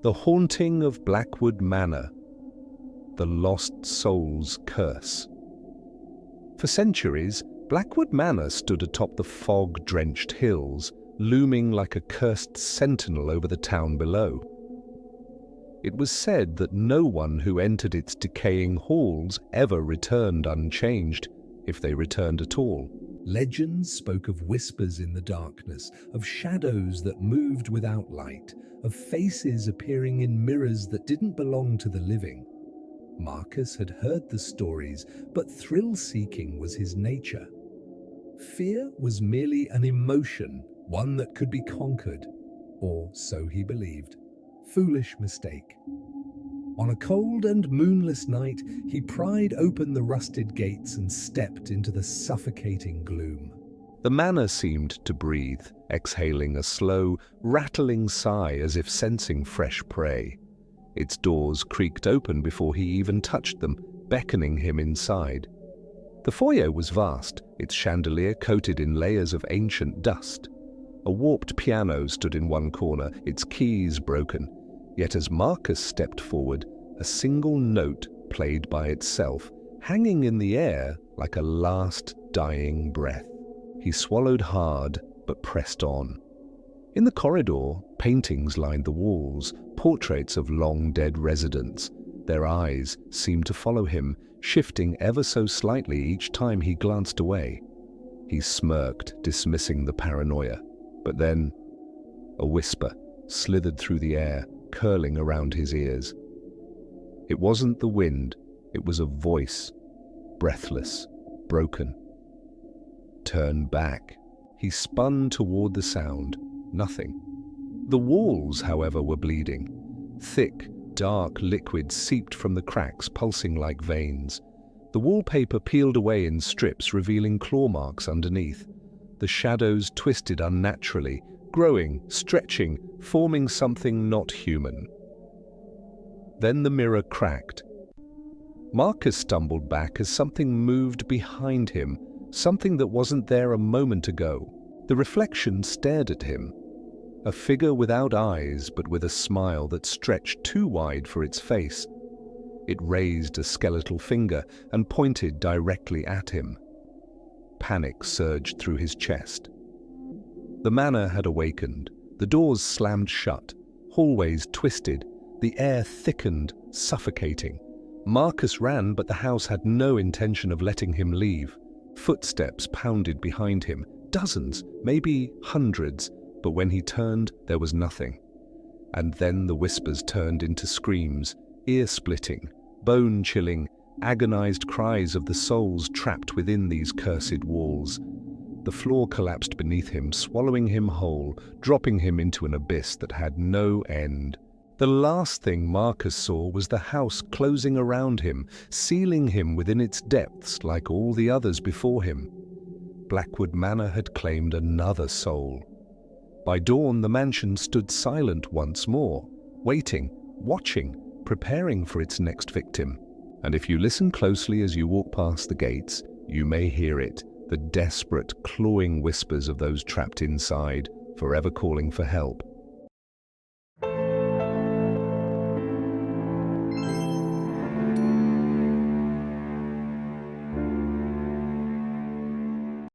The Haunting of Blackwood Manor, the Lost Soul's Curse. For centuries, Blackwood Manor stood atop the fog-drenched hills, looming like a cursed sentinel over the town below. It was said that no one who entered its decaying halls ever returned unchanged, if they returned at all. Legends spoke of whispers in the darkness, of shadows that moved without light, of faces appearing in mirrors that didn't belong to the living. Marcus had heard the stories, but thrill-seeking was his nature. Fear was merely an emotion, one that could be conquered, or so he believed. Foolish mistake. On a cold and moonless night, he pried open the rusted gates and stepped into the suffocating gloom. The manor seemed to breathe, exhaling a slow, rattling sigh as if sensing fresh prey. Its doors creaked open before he even touched them, beckoning him inside. The foyer was vast, its chandelier coated in layers of ancient dust. A warped piano stood in one corner, its keys broken. Yet as Marcus stepped forward, a single note played by itself, hanging in the air like a last dying breath. He swallowed hard, but pressed on. In the corridor, paintings lined the walls, portraits of long-dead residents. Their eyes seemed to follow him, shifting ever so slightly each time he glanced away. He smirked, dismissing the paranoia. But then, a whisper slithered through the air, curling around his ears. It wasn't the wind, it was a voice, breathless, broken. Turn back. He spun toward the sound. Nothing. The walls, however, were bleeding. Thick, dark liquid seeped from the cracks, pulsing like veins. The wallpaper peeled away in strips, revealing claw marks underneath. The shadows twisted unnaturally, growing, stretching, forming something not human. Then the mirror cracked. Marcus stumbled back as something moved behind him, something that wasn't there a moment ago. The reflection stared at him. A figure without eyes, but with a smile that stretched too wide for its face. It raised a skeletal finger and pointed directly at him. Panic surged through his chest. The manor had awakened. The doors slammed shut. Hallways twisted. The air thickened, suffocating. Marcus ran, but the house had no intention of letting him leave. Footsteps pounded behind him. Dozens, maybe hundreds. But when he turned, there was nothing. And then the whispers turned into screams, ear-splitting, bone-chilling, agonized cries of the souls trapped within these cursed walls. The floor collapsed beneath him, swallowing him whole, dropping him into an abyss that had no end. The last thing Marcus saw was the house closing around him, sealing him within its depths like all the others before him. Blackwood Manor had claimed another soul. By dawn, the mansion stood silent once more, waiting, watching, preparing for its next victim. And if you listen closely as you walk past the gates, you may hear it, the desperate, clawing whispers of those trapped inside, forever calling for help.